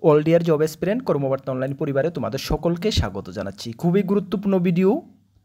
All deer job এসপিরেন্ট কর্মবার্তা online পরিবারে তোমাদের সকলকে স্বাগত জানাচ্ছি। খুবই গুরুত্বপূর্ণ ভিডিও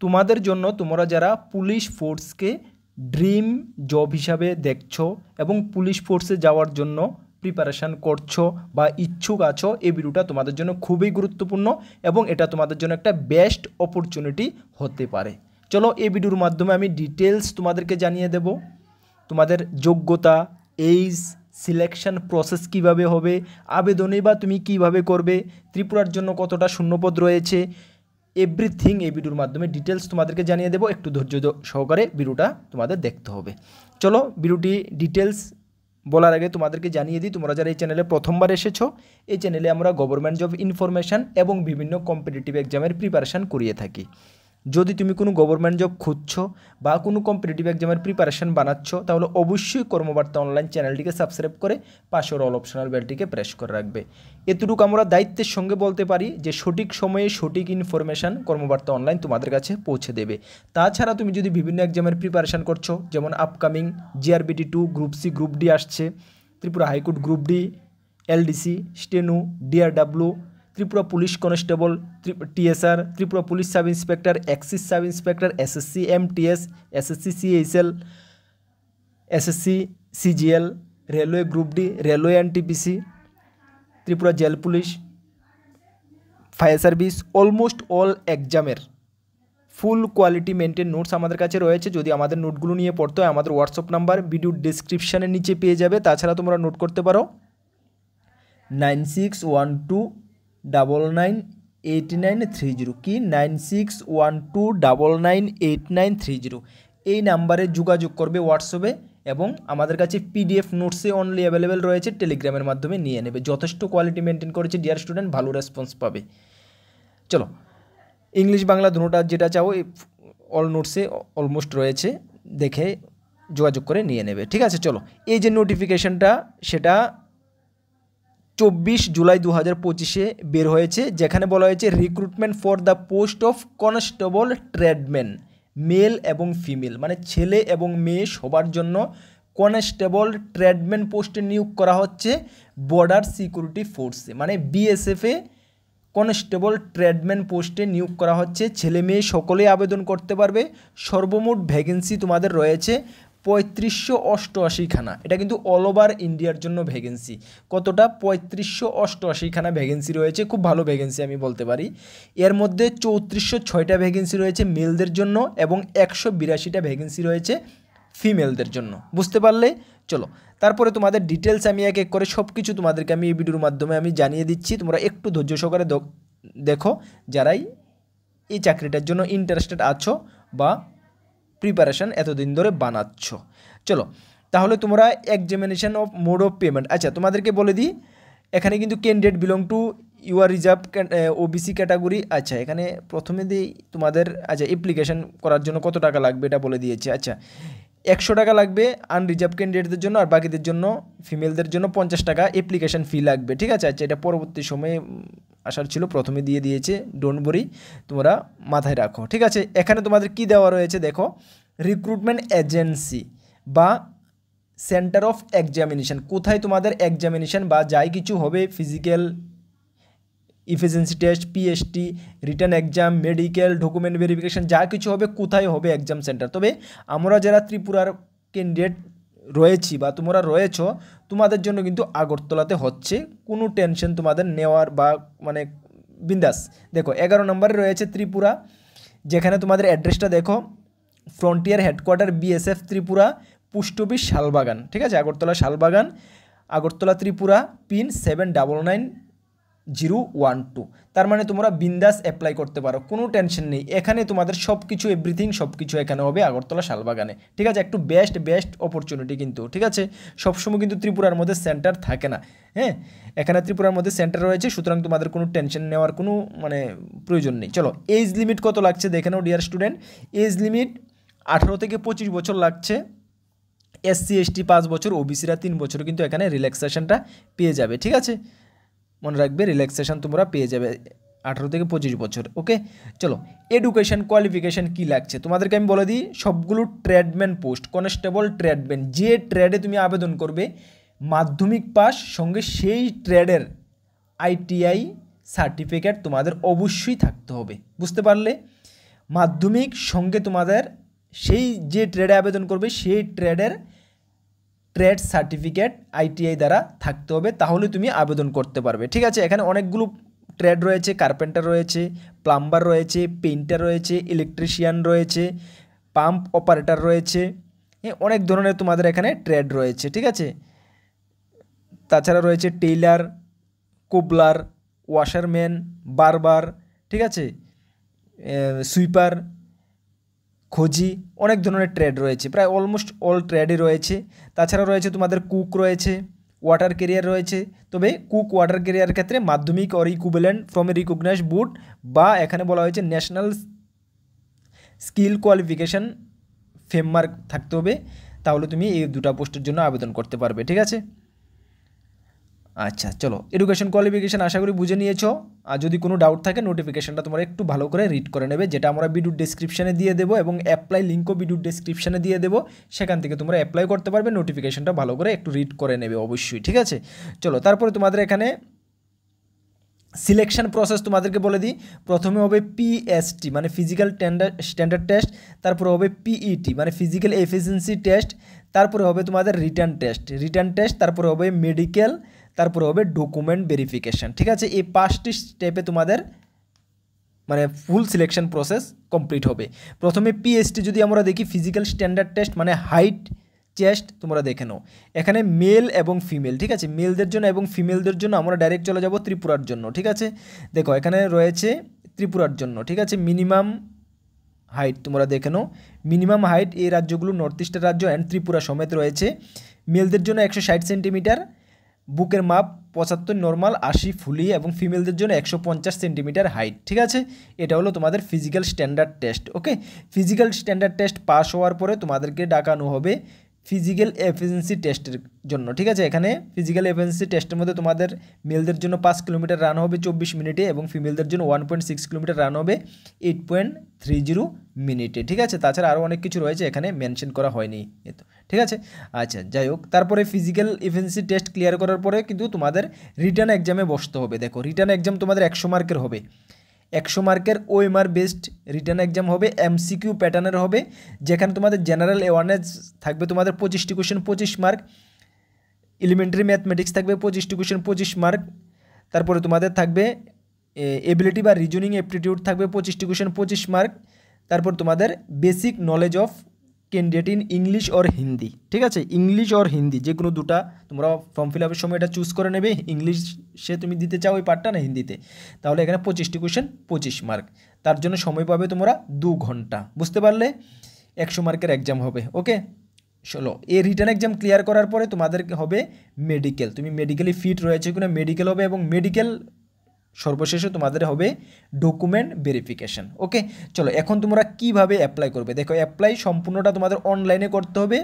তোমাদের জন্য। তোমরা যারা পুলিশ ফোর্সকে ড্রিম জব হিসাবে দেখছো এবং পুলিশ ফোর্সে যাওয়ার জন্য প্রিপারেশান করছো বা ইচ্ছুক আছো, এই ভিডিওটা তোমাদের জন্য খুবই গুরুত্বপূর্ণ এবং এটা তোমাদের জন্য একটা বেস্ট অপরচুনিটি হতে পারে। চলো, এই ভিডিওর মাধ্যমে আমি ডিটেলস তোমাদেরকে জানিয়ে দেব। তোমাদের যোগ্যতা, এইজ, সিলেকশন প্রসেস কিভাবে হবে, আবেদনে বা তুমি কিভাবে করবে, ত্রিপুরার জন্য কতটা শূন্যপদ রয়েছে, এভরিথিং এই ভিডিওর মাধ্যমে ডিটেলস তোমাদেরকে জানিয়ে দেবো। একটু ধৈর্য সহকারে ভিডিওটা তোমাদের দেখতে হবে। চলো, ভিডিওটি ডিটেলস বলার আগে তোমাদেরকে জানিয়ে দিই, তোমরা যারা এই চ্যানেলে প্রথমবার এসেছো, এই চ্যানেলে আমরা গভর্নমেন্ট জব ইনফরমেশান এবং বিভিন্ন কম্পিটিটিভ এক্সামের প্রিপারেশান করিয়ে থাকি। যদি তুমি কোনো গভর্নমেন্ট জব খুঁজছো বা কোনো কম্পিটিটিভ এক্সামের প্রিপারেশান বানাচ্ছ, তাহলে অবশ্যই কর্মবার্তা অনলাইন চ্যানেলটিকে সাবস্ক্রাইব করে পাশের অল অপশনাল বেলটিকে প্রেস করে রাখবে। এতটুকু আমরা দায়িত্বের সঙ্গে বলতে পারি যে সঠিক সময়ে সঠিক ইনফরমেশান কর্মবার্তা অনলাইন তোমাদের কাছে পৌঁছে দেবে। তাছাড়া তুমি যদি বিভিন্ন এক্সামের প্রিপারেশান করছো, যেমন upcoming GRBT2, group C, group D আসছে, Tripura high court group D, LDC, steno, DRW, Tripura police constable, TSR, Tripura police sub inspector, excise sub inspector, SSC MTS, SSC CHL, SSC CGL, railway group D, railway NTPC, Tripura jail police, fire service, almost all এক্সামের full quality maintain notes আমাদের কাছে রয়েছে। যদি আমাদের নোটগুলো নিয়ে পড়তে হয়, আমাদের হোয়াটসঅ্যাপ নাম্বার ভিডিও ডিসক্রিপশানের নিচে পেয়ে যাবে। তাছাড়া তোমরা নোট করতে পারো 9612998930। কি 9612998930, এই নাম্বারে যোগাযোগ করবে হোয়াটসঅ্যাপে এবং আমাদের কাছে PDF নোটসে অনলি অ্যাভেলেবেল রয়েছে, টেলিগ্রামের মাধ্যমে নিয়ে নেবে। যথেষ্ট কোয়ালিটি মেনটেন করেছে ডিয়ার স্টুডেন্ট, ভালো রেসপন্স পাবে। চলো, ইংলিশ বাংলা দুটোটা যেটা চাও অল নোটসে অলমোস্ট রয়েছে, দেখে যোগাযোগ করে নিয়ে নেবে। ঠিক আছে, চলো, এই যে নোটিফিকেশানটা সেটা 24 জুলাই 2025 বের হয়েছে, যেখানে বলা হয়েছে recruitment for the post of constable tradesman, male এবং ফিমেল, মানে ছেলে এবং মেয়ে সবার জন্য কনস্টেবল ট্রেডম্যান পোস্টে নিয়োগ করা হচ্ছে বর্ডার সিকিউরিটি ফোর্সে, মানে BSF-এ কনস্টেবল ট্রেডম্যান পোস্টে নিয়োগ করা হচ্ছে। ছেলে মেয়ে সকলেই আবেদন করতে পারবে। সর্বমোট ভ্যাকেন্সি তোমাদের রয়েছে 3588খানা। এটা কিন্তু অল ওভার ইন্ডিয়ার জন্য ভ্যাকেন্সি। কতটা? 3588খানা ভ্যাকেন্সি রয়েছে। খুব ভালো ভ্যাকেন্সি আমি বলতে পারি। এর মধ্যে 3406টা ভ্যাকেন্সি রয়েছে মেলদের জন্য এবং 182টা ভ্যাকেন্সি রয়েছে ফিমেলদের জন্য। বুঝতে পারলে? চলো, তারপরে তোমাদের ডিটেলস আমি এক এক করে সব কিছু তোমাদেরকে আমি এই ভিডিওর মাধ্যমে আমি জানিয়ে দিচ্ছি। তোমরা একটু ধৈর্য সহকারে দেখো, যারাই এই চাকরিটার জন্য ইন্টারেস্টেড আছো বা প্রিপারেশান এতদিন ধরে বানাচ্ছ। চলো, তাহলে তোমরা examination of mode of payment, আচ্ছা তোমাদেরকে বলে দিই, এখানে কিন্তু candidate belong to UR reserve OBC category. আচ্ছা, এখানে প্রথমে দিই তোমাদের, আচ্ছা অ্যাপ্লিকেশান করার জন্য কত টাকা লাগবে এটা বলে দিয়েছে। আচ্ছা, 100 টাকা লাগবে আনরিজার্ভ ক্যান্ডিডেটদের জন্য, আর বাকিদের জন্য ফিমেলদের জন্য 50 টাকা অ্যাপ্লিকেশান ফি লাগবে। ঠিক আছে, আচ্ছা এটা পরবর্তী সময়ে আসার ছিল, প্রথমে দিয়ে দিয়েছে, ডোন্ট বরি, তোমরা মাথায় রাখো। ঠিক আছে, এখানে তোমাদের কি দেওয়া রয়েছে দেখো, রিক্রুটমেন্ট এজেন্সি বা সেন্টার অফ এক্সামিনেশান, কোথায় তোমাদের এক্সামিনেশান বা যাই কিছু হবে, physical, efficiency test, PST, return exam, medical, document verification, যা কিছু হবে কোথায় হবে, এক্সাম সেন্টার। তবে আমরা যারা ত্রিপুরার ক্যান্ডিডেট রয়েছি বা তোমরা রয়েছ, তোমাদের জন্য কিন্তু আগরতলাতে হচ্ছে, কোনো টেনশন তোমাদের নেওয়ার বা মানে বিন্দাস। দেখো 11 নম্বরে রয়েছে ত্রিপুরা, যেখানে তোমাদের অ্যাড্রেসটা দেখো, frontier headquarter BSF Tripura, post office Salbagan. ঠিক আছে, আগরতলা শালবাগান, আগরতলা ত্রিপুরা, পিন 790012। তার মানে তোমরা বিন্দাস অ্যাপ্লাই করতে পারো, কোনো টেনশন নেই। এখানে তোমাদের সব কিছু এভরিথিং সব কিছু এখানে হবে আগরতলা শালবাগানে। ঠিক আছে, একটু বেস্ট অপরচুনিটি কিন্তু। ঠিক আছে, সবসময় কিন্তু ত্রিপুরার মধ্যে সেন্টার থাকে না। হ্যাঁ, এখানে ত্রিপুরার মধ্যে সেন্টার রয়েছে, সুতরাং তোমাদের কোনো টেনশন নেওয়ার কোনো মানে প্রয়োজন নেই। চলো, এজ লিমিট কত লাগছে দেখে নাও ডিয়ার স্টুডেন্ট। এজ লিমিট 18 থেকে 25 বছর লাগছে। SC ST 5 বছর, OBC-রা 3 বছর কিন্তু এখানে রিল্যাক্সেশনটা পেয়ে যাবে। ঠিক আছে, মনে রাখবে রিল্যাক্সেশন তোমরা পেয়ে যাবে 18 থেকে 25 বছর। ওকে, চলো, এডুকেশন কোয়ালিফিকেশান কী লাগছে তোমাদেরকে আমি বলে দিই। সবগুলো ট্রেডম্যান পোস্ট, কনস্টেবল ট্রেডম্যান, যে ট্রেডে তুমি আবেদন করবে মাধ্যমিক পাস সঙ্গে সেই ট্রেডের আইটিআই সার্টিফিকেট তোমাদের অবশ্যই থাকতে হবে, বুঝতে পারলে? মাধ্যমিক সঙ্গে তোমাদের সেই যে ট্রেডে আবেদন করবে সেই ট্রেড সার্টিফিকেট আইটিআই দ্বারা থাকতে হবে, তাহলে তুমি আবেদন করতে পারবে। ঠিক আছে, এখানে অনেকগুলো ট্রেড রয়েছে, কার্পেন্টার রয়েছে, প্লাম্বার রয়েছে, পেইন্টার রয়েছে, ইলেকট্রিশিয়ান রয়েছে, পাম্প অপারেটর রয়েছে, অনেক ধরনের তোমাদের এখানে ট্রেড রয়েছে। ঠিক আছে, তাছাড়া রয়েছে টেইলার, কোবলার, ওয়াশারম্যান, বারবার, ঠিক আছে, সুইপার, খোঁজি, অনেক ধরনের ট্রেড রয়েছে, প্রায় অলমোস্ট অল ট্রেডই রয়েছে। তাছাড়া রয়েছে তোমাদের কুক রয়েছে, ওয়াটার ক্যারিয়ার রয়েছে। তবে কুক ওয়াটার ক্যারিয়ার ক্ষেত্রে মাধ্যমিক or equivalent from a recognized board বা এখানে বলা হয়েছে ন্যাশনাল স্কিল কোয়ালিফিকেশান ফ্রেমওয়ার্ক থাকতে হবে, তাহলে তুমি এই দুটো পোস্টের জন্য আবেদন করতে পারবে। ঠিক আছে, আচ্ছা চলো, এডুকেশন কোয়ালিফিকেশান আশা করি বুঝে নিয়েছো। আর যদি কোনো ডাউট থাকে নোটিফিকেশানটা তোমরা একটু ভালো করে রিড করে নেবে, যেটা আমরা ভিডিওর ডেসক্রিপশানে দিয়ে দেবো এবং অ্যাপ্লাই লিঙ্কও ভিডিওর ডেসক্রিপশানে দিয়ে দেবো, সেখান থেকে তোমরা অ্যাপ্লাই করতে পারবে। নোটিফিকেশানটা ভালো করে একটু রিড করে নেবে অবশ্যই। ঠিক আছে, চলো, তারপরে তোমাদের এখানে সিলেকশন প্রসেস তোমাদেরকে বলে দিই। প্রথমে হবে পিএসটি মানে ফিজিক্যাল স্ট্যান্ডার্ড টেস্ট, তারপরে হবে পিইটি মানে ফিজিক্যাল এফিসিয়েন্সি টেস্ট, তারপরে হবে তোমাদের রিটার্ন টেস্ট, তারপরে হবে মেডিকেল, তারপরে হবে ডকুমেন্ট ভেরিফিকেশান। ঠিক আছে, এই 5টি স্টেপে তোমাদের মানে ফুল সিলেকশন প্রসেস কমপ্লিট হবে। প্রথমে পিএসটি যদি আমরা দেখি, ফিজিক্যাল স্ট্যান্ডার্ড টেস্ট মানে হাইট, চেস্ট, তোমরা দেখে নাও। এখানে মেল এবং ফিমেল, ঠিক আছে, মেলদের জন্য এবং ফিমেলদের জন্য আমরা ডাইরেক্ট চলে যাব ত্রিপুরার জন্য। ঠিক আছে, দেখো এখানে রয়েছে ত্রিপুরার জন্য। ঠিক আছে, মিনিমাম হাইট তোমরা দেখে নাও। মিনিমাম হাইট এই রাজ্যগুলো নর্থ ইস্টের রাজ্য অ্যান্ড ত্রিপুরা সমেত রয়েছে। মেলদের জন্য 160 সেন্টিমিটার, বুকের মাপ 75 নর্মাল, 80 ফুলি, এবং ফিমেলদের জন্য 150 সেন্টিমিটার হাইট। ঠিক আছে, এটা হলো তোমাদের ফিজিক্যাল স্ট্যান্ডার্ড টেস্ট। ওকে, ফিজিক্যাল স্ট্যান্ডার্ড টেস্ট পাস হওয়ার পরে তোমাদেরকে ডাকানো হবে ফিজিক্যাল এফিসিয়েন্সি টেস্টের জন্য। ঠিক আছে, এখানে ফিজিক্যাল এফিসিয়েন্সি টেস্টের মধ্যে তোমাদের মেলদের জন্য 5 কিলোমিটার রান হবে 24 মিনিটে এবং ফিমেলদের জন্য 1.6 কিলোমিটার রান হবে 8.30 মিনিটে। ঠিক আছে, তাছাড়া আরও অনেক কিছু রয়েছে, এখানে মেনশন করা হয়নি এতো। ঠিক আছে, আচ্ছা যাই হোক, তারপরে ফিজিক্যাল এফিসিয়েন্সি টেস্ট ক্লিয়ার করার পরে কিন্তু তোমাদের রিটার্ন এক্সামে বসতে হবে। দেখো, রিটার্ন এক্সাম তোমাদের 100 মার্কের হবে। 100 মার্কের ওএমআর বেসড রিটার্ন এক্সাম হবে, এমসিকিউ প্যাটার্নের হবে, যেখানে তোমাদের জেনারেল অ্যাওয়ারনেস থাকবে তোমাদের 25টি কোয়েশ্চেন 25 মার্ক, এলিমেন্টারি ম্যাথমেটিক্স থাকবে 25টি কোয়েশ্চেন 25 মার্ক, তারপরে তোমাদের থাকবে এবিলিটি বা রিজনিং অ্যাপটিটিউড থাকবে 25টি কোয়েশ্চেন 25 মার্ক, তারপর তোমাদের basic knowledge of candidate in English or Hindi. ঠিক আছে, ইংলিশ অর হিন্দি যে কোনো দুটা তোমরা ফর্ম ফিল আপের সময় এটা চুজ করে নেবে, ইংলিশে তুমি দিতে চাও ওই পার্টটা না হিন্দিতে, তাহলে এখানে 25টি কোয়েশ্চেন 25 মার্ক, তার জন্য সময় পাবে তোমরা 2 ঘন্টা। বুঝতে পারলে, 100 মার্কের এক্সাম হবে। ওকে, চলো, এই রিটার্ন এক্সাম ক্লিয়ার করার পরে তোমাদের হবে মেডিকেল। তুমি মেডিকেলি ফিট রয়েছে কিনা মেডিকেল হবে, এবং মেডিকেল সর্বশেষে তোমাদের হবে ডকুমেন্ট ভেরিফিকেশান। ওকে, চলো, এখন তোমরা কিভাবে অ্যাপ্লাই করবে। দেখো, অ্যাপ্লাই সম্পূর্ণটা তোমাদের অনলাইনে করতে হবে।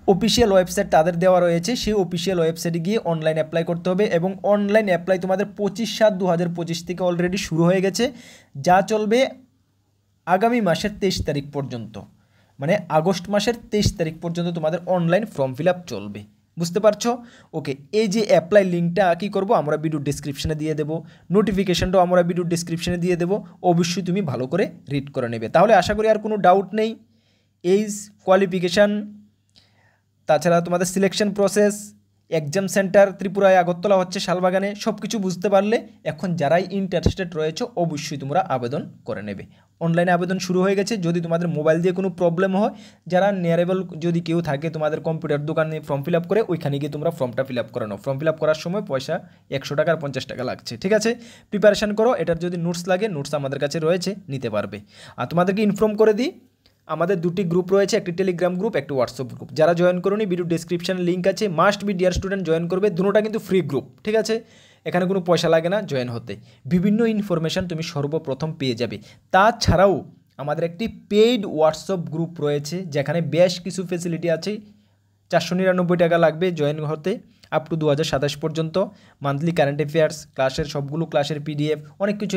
অফিসিয়াল ওয়েবসাইট তাদের দেওয়া রয়েছে, সেই অফিসিয়াল ওয়েবসাইটে গিয়ে অনলাইন অ্যাপ্লাই করতে হবে, এবং অনলাইন অ্যাপ্লাই তোমাদের 25/7/2025 থেকে অলরেডি শুরু হয়ে গেছে, যা চলবে আগামী মাসের 23 তারিখ পর্যন্ত, মানে আগস্ট মাসের 23 তারিখ পর্যন্ত তোমাদের অনলাইন ফর্ম ফিল আপ চলবে। বুঝতে পারছো? ওকে, এই যে অ্যাপ্লাই লিঙ্কটা কী করবো আমরা ভিডিও ডিসক্রিপশানে দিয়ে দেবো, নোটিফিকেশানটাও আমরা ভিডিও ডিসক্রিপশানে দিয়ে দেবো, অবশ্যই তুমি ভালো করে রিড করে নেবে। তাহলে আশা করি আর কোনো ডাউট নেই। এইজ, কোয়ালিফিকেশান, তাছাড়া তোমাদের সিলেকশন প্রসেস, এক্সাম সেন্টার ত্রিপুরায় আগরতলা হচ্ছে শালবাগানে, সব কিছু বুঝতে পারলে এখন যারাই ইন্টারেস্টেড রয়েছে অবশ্যই তোমরা আবেদন করে নেবে। অনলাইনে আবেদন শুরু হয়ে গেছে। যদি তোমাদের মোবাইল দিয়ে কোনো প্রবলেম হয়, যারা নিয়ারেবল যদি কেউ থাকে তোমাদের কম্পিউটার দোকানে ফর্ম ফিল আপ করে, ওইখানে গিয়ে তোমরা ফর্মটা ফিল আপ করে নাও। ফর্ম ফিল আপ করার সময় পয়সা 100 টাকা আর 50 টাকা লাগছে। ঠিক আছে, প্রিপারেশান করো। এটার যদি নোটস লাগে, নোটস আমাদের কাছে রয়েছে, নিতে পারবে। আর তোমাদেরকে ইনফর্ম করে দিই, আমাদের 2টি গ্রুপ রয়েছে, একটি টেলিগ্রাম গ্রুপ, একটি হোয়াটসঅ্যাপ গ্রুপ। যারা জয়েন করোনি, ভিডিও ডেসক্রিপশানে লিঙ্ক আছে, must be dear student join করবে। দুটোটা কিন্তু ফ্রি গ্রুপ। ঠিক আছে, এখানে কোনো পয়সা লাগে না জয়েন হতে। বিভিন্ন ইনফরমেশান তুমি সর্বপ্রথম পেয়ে যাবে। তাছাড়াও আমাদের একটি পেইড হোয়াটসঅ্যাপ গ্রুপ রয়েছে, যেখানে বেশ কিছু ফেসিলিটি আছে। 499 টাকা লাগবে জয়েন হতে, আপ টু 2027 পর্যন্ত। মান্থলি কারেন্ট অ্যাফেয়ার্স, ক্লাসের সবগুলো ক্লাসের পিডিএফ, অনেক কিছু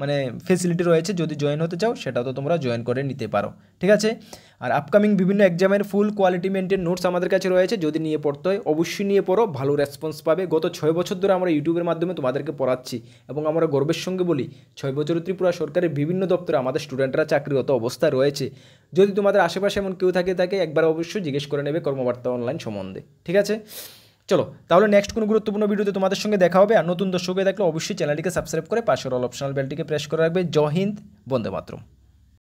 মানে ফেসিলিটি রয়েছে, যদি জয়েন হতে চাও সেটাও তো তোমরা জয়েন করে নিতে পারো, ঠিক আছে। আর আপকামিং বিভিন্ন এক্সামের ফুল কোয়ালিটি মেনটেন নোটস আমাদের কাছে রয়েছে, যদি নিয়ে পড়তে হয় অবশ্যই নিয়ে পড়ো, ভালো রেসপন্স পাবে। গত 6 বছর ধরে আমরা ইউটিউবের মাধ্যমে তোমাদেরকে পড়াচ্ছি এবং আমরা গর্বের সঙ্গে বলি 6 বছরে ত্রিপুরা সরকারের বিভিন্ন দপ্তরে আমাদের স্টুডেন্টরা চাকরিরত অবস্থায় রয়েছে। যদি তোমাদের আশেপাশে এমন কেউ থাকে একবার অবশ্যই জিজ্ঞেস করে নেবে কর্মবার্তা অনলাইন সম্বন্ধে, ঠিক আছে। চলো তাহলে নেক্সট কোনো গুরুত্বপূর্ণ ভিডিওতে তোমাদের সঙ্গে দেখা হবে। আর নতুন দর্শক হয়ে থাকলে অবশ্যই চ্যানেলটিকে সাবস্ক্রাইব করে পাশের অল অপশনাল বেলটিকে প্রেস করে রাখবে। জয় হিন্দ, বন্দে মাতরম।